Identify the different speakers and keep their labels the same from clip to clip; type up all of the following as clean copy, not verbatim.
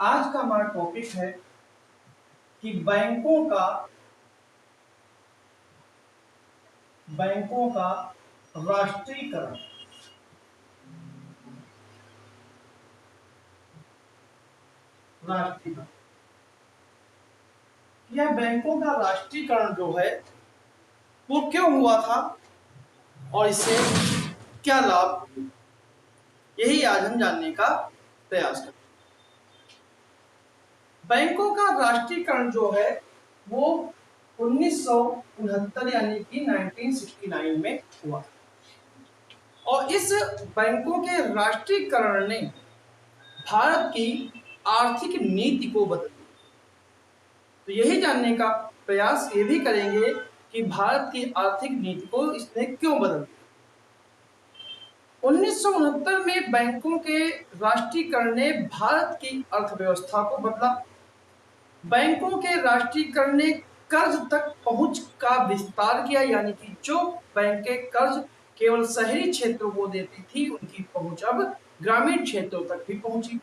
Speaker 1: आज का हमारा टॉपिक है कि बैंकों का राष्ट्रीयकरण। राष्ट्रीयकरण यह बैंकों का राष्ट्रीयकरण जो है वो क्यों हुआ था और इससे क्या लाभ, यही आज हम जानने का प्रयास करें। बैंकों का राष्ट्रीयकरण जो है वो 1969 यानी कि 1969 में हुआ और इस बैंकों के राष्ट्रीयकरण ने भारत की आर्थिक नीति को बदल दिया। तो यही जानने का प्रयास ये भी करेंगे कि भारत की आर्थिक नीति को इसने क्यों बदल दिया। 1969 में बैंकों के राष्ट्रीयकरण ने भारत की अर्थव्यवस्था को बदला। बैंकों के राष्ट्रीयकरण ने कर्ज तक पहुंच का विस्तार किया, यानी कि जो बैंकें कर्ज केवल शहरी क्षेत्रों को देती थी उनकी पहुंच अब ग्रामीण क्षेत्रों तक भी पहुंची।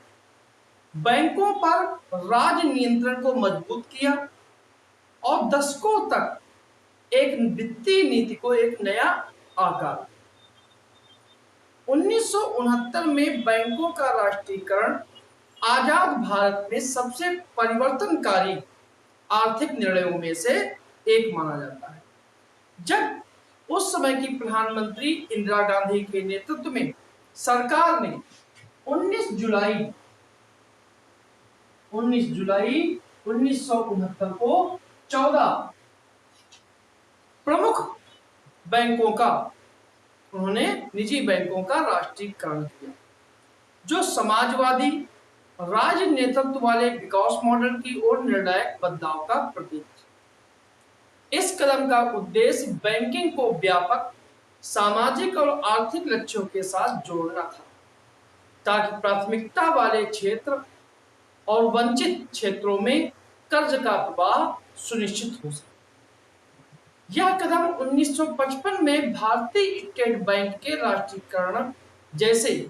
Speaker 1: बैंकों पर राज नियंत्रण को मजबूत किया और दशकों तक एक वित्तीय नीति को एक नया आकार। 1969 में बैंकों का राष्ट्रीयकरण आजाद भारत में सबसे परिवर्तनकारी आर्थिक निर्णयों में से एक माना जाता है। जब उस समय की प्रधानमंत्री इंदिरा गांधी के नेतृत्व में सरकार ने 19 जुलाई 1969 को 14 प्रमुख बैंकों का उन्होंने निजी बैंकों का राष्ट्रीयकरण किया, जो समाजवादी राजनेतृत्व वाले विकास मॉडल की ओर निर्णायक बदलाव का प्रतीक है। इस कदम का उद्देश्य बैंकिंग को व्यापक सामाजिक और आर्थिक लक्ष्यों के साथ जोड़ना था, ताकि प्राथमिकता वाले क्षेत्र और वंचित क्षेत्रों में कर्ज का प्रवाह सुनिश्चित हो सके। यह कदम 1955 में भारतीय स्टेट बैंक के राष्ट्रीयकरण जैसे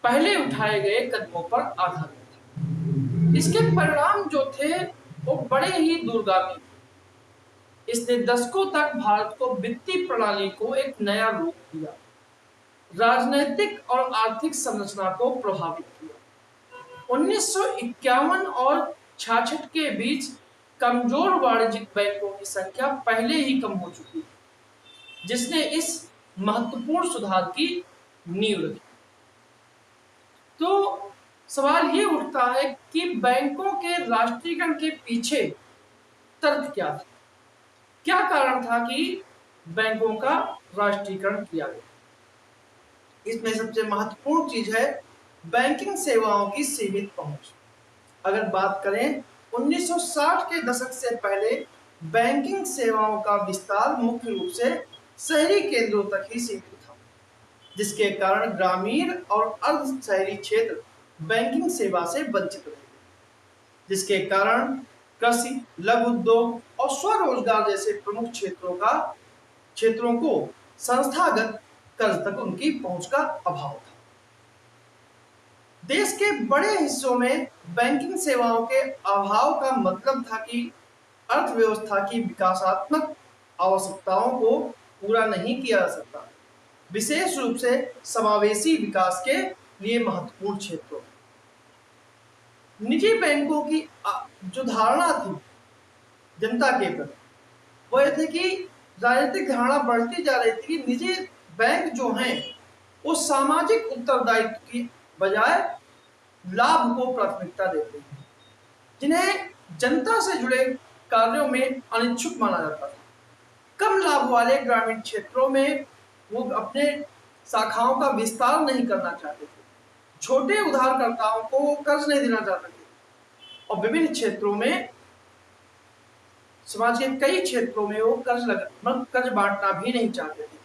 Speaker 1: पहले उठाए गए कदमों पर आधारित था। इसके परिणाम जो थे वो बड़े ही दूरगामी। इसने दशकों तक भारत को वित्तीय प्रणाली को एक नया रूप दिया, राजनीतिक और आर्थिक संरचना को प्रभावित किया। 1951 और 66 के बीच कमजोर वाणिज्यिक बैंकों की संख्या पहले ही कम हो चुकी है, जिसने इस महत्वपूर्ण सुधार की नींव रखी। तो सवाल ये उठता है कि बैंकों के राष्ट्रीयकरण के पीछे तर्क क्या था, क्या कारण था कि बैंकों का राष्ट्रीयकरण किया गया। इसमें सबसे महत्वपूर्ण चीज है बैंकिंग सेवाओं की सीमित पहुंच। अगर बात करें 1960 के दशक से पहले बैंकिंग सेवाओं का विस्तार मुख्य रूप से शहरी केंद्रों तक ही सीमित था, जिसके कारण ग्रामीण और अर्ध शहरी क्षेत्र बैंकिंग सेवा से वंचित रहे, जिसके कारण कृषि, लघु उद्योग और स्वरोजगार जैसे प्रमुख क्षेत्रों को संस्थागत कर्ज तक उनकी पहुंच का अभाव था। देश के बड़े हिस्सों में बैंकिंग सेवाओं के अभाव का मतलब था कि अर्थव्यवस्था की विकासात्मक आवश्यकताओं को पूरा नहीं किया जा सकता, विशेष रूप से समावेशी विकास के लिए महत्वपूर्ण क्षेत्रों। निजी बैंकों की जो धारणा थी जनता के प्रति वो ये थी कि राजनीतिक धारणा बढ़ती जा रही थी कि निजी बैंक जो हैं वो सामाजिक उत्तरदायित्व की बजाय लाभ को प्राथमिकता देते हैं, जिन्हें जनता से जुड़े कार्यों में अनिच्छुक माना जाता था। कम लाभ वाले ग्रामीण क्षेत्रों में वो अपने शाखाओं का विस्तार नहीं करना चाहते थे, छोटे उधारकर्ताओं को कर्ज नहीं देना चाहते थे और विभिन्न क्षेत्रों में समाज के कई क्षेत्रों में वो कर्ज बांटना भी नहीं चाहते थे।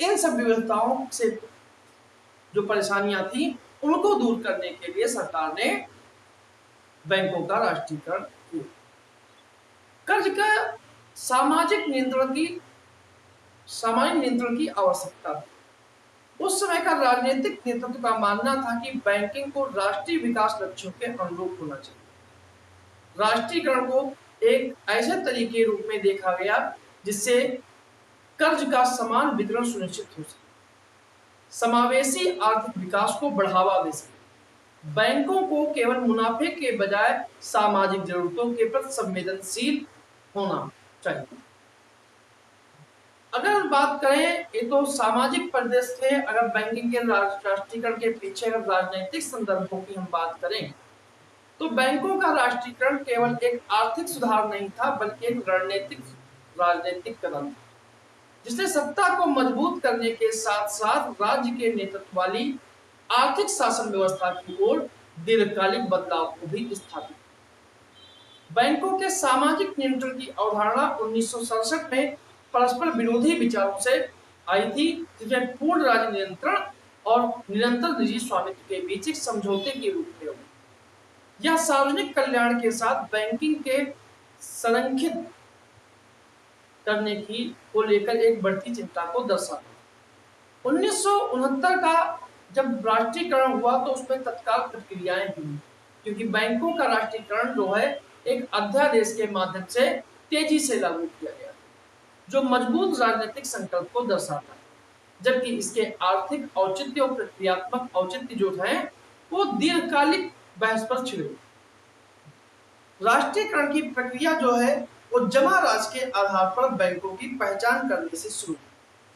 Speaker 1: इन सब व्यवस्थाओं से जो परेशानियां थी उनको दूर करने के लिए सरकार ने बैंकों का राष्ट्रीयकरण किया। कर्ज का सामाजिक नियंत्रण की आवश्यकता थी। उस समय का राजनीतिक नेतृत्व का मानना था कि बैंकिंग को राष्ट्रीय विकास लक्ष्यों के अनुरूप होना चाहिए। राष्ट्रीयकरण को एक ऐसे तरीके रूप में देखा गया जिससे कर्ज का समान वितरण सुनिश्चित हो सके, समावेशी आर्थिक विकास को बढ़ावा दे सके। बैंकों को केवल मुनाफे के बजाय सामाजिक जरूरतों के प्रति संवेदनशील होना चाहिए। अगर बात करें, ये तो सामाजिक परिदृश्य थे। अगर बैंकिंग के राष्ट्रीयकरण के पीछे अगर राजनीतिक संदर्भों की हम बात करें, तो बैंकों का राष्ट्रीयकरण केवल एक आर्थिक सुधार नहीं था, बल्कि एक राजनीतिक कदम था, जिसने सत्ता को मजबूत करने के साथ साथ राज्य के नेतृत्व वाली आर्थिक शासन व्यवस्था की ओर दीर्घकालिक बदलाव को भी स्थापित किया। बैंकों के सामाजिक नियंत्रण की अवधारणा 1967 में परस्पर विरोधी विचारों से आई थी, जिसमें पूर्ण राज्य नियंत्रण और निरंतर निजी स्वामित्व के बीच एक समझौते के रूप में हुआ। यह सार्वजनिक कल्याण के साथ बैंकिंग के संरक्षित करने की को लेकर एक बढ़ती चिंता को दर्शाता। 1969 का जब राष्ट्रीयकरण हुआ तो उसमें तत्काल प्रक्रियाएं हुई, क्योंकि बैंकों का राष्ट्रीयकरण जो है एक अध्यादेश के माध्यम से तेजी से लागू किया गया, जो मजबूत राजनीतिक संकल्प को दर्शाता है, जबकि इसके आर्थिक औचित्य और प्रक्रियात्मक औचित्य जो है वो दीर्घकालिक बहस पर छिड़े। राष्ट्रीयकरण की प्रक्रिया जो है वो जमा राशि के आधार पर बैंकों की पहचान करने से शुरू।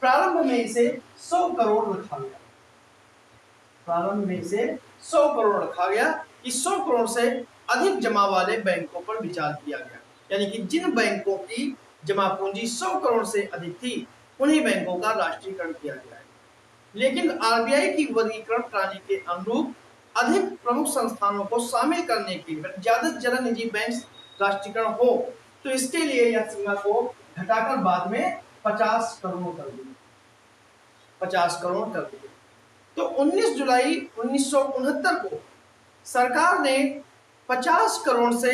Speaker 1: प्रारंभ में इसे 100 करोड़ रखा गया। प्रारंभ में इसे 100 करोड़ रखा गया कि 100 करोड़ से अधिक जमा वाले बैंकों पर विचार किया गया, यानी कि जिन बैंकों की जमा पूंजी 100 करोड़ से अधिक थी उन्हीं बैंकों का राष्ट्रीयकरण किया गया है। लेकिन आरबीआई की वर्गीकरण प्रणाली के अनुरूप अधिक प्रमुख संस्थानों को शामिल करने के लिए ज्यादा से ज्यादा निजी बैंक राष्ट्रीयकरण हो, तो इसके लिए यह सीमा को घटाकर बाद में 50 करोड़ कर दी। 50 करोड़ कर दिए। तो 19 जुलाई 1969 को सरकार ने 50 करोड़ से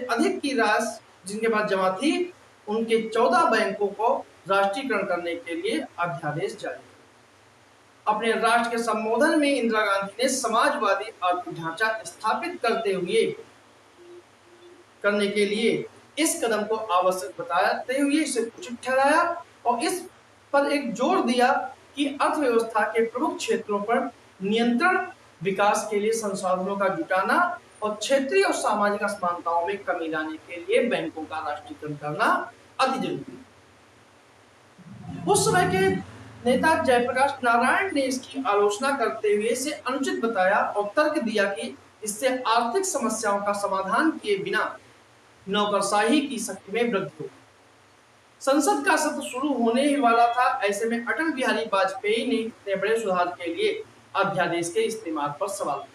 Speaker 1: अधिक की राशि जिनके पास जमा थी उनके 14 बैंकों को राष्ट्रीयकरण करने के लिए अध्यादेश जारी किया। अपने राष्ट्र के संबोधन में इंदिरा गांधी ने समाजवादी आर्थिक ढांचा स्थापित करने के लिए इस कदम को आवश्यक बताते हुए इसे उचित ठहराया और इस पर एक जोर दिया कि अर्थव्यवस्था के प्रमुख क्षेत्रों पर नियंत्रण, विकास के लिए संसाधनों का जुटाना और क्षेत्रीय और सामाजिक असमानताओं में कमी लाने के लिए बैंकों का राष्ट्रीयकरण करना अति जरूरी है। उस समय के नेता जयप्रकाश नारायण ने इसकी आलोचना करते हुए इसे अनुचित बताया और तर्क दिया कि इससे आर्थिक समस्याओं का समाधान किए बिना नौकरशाही की शक्ति में वृद्धि होगी। संसद का सत्र शुरू होने ही वाला था, ऐसे में अटल बिहारी वाजपेयी ने इतने बड़े सुधार के लिए अध्यादेश के इस्तेमाल पर सवाल उठाया।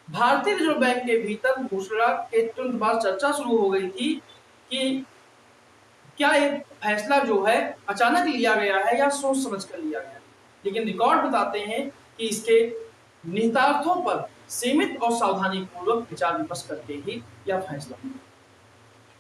Speaker 1: भारतीय रिजर्व बैंक के भीतर घोषणा के तुरंत बाद चर्चा शुरू हो गई थी कि क्या ये फैसला जो है अचानक लिया गया है या सोच समझ कर लिया गया है। लेकिन रिकॉर्ड बताते हैं कि इसके निहितार्थों पर सीमित और सावधानी पूर्वक विचार विमर्श करके ही यह फैसला हुआ।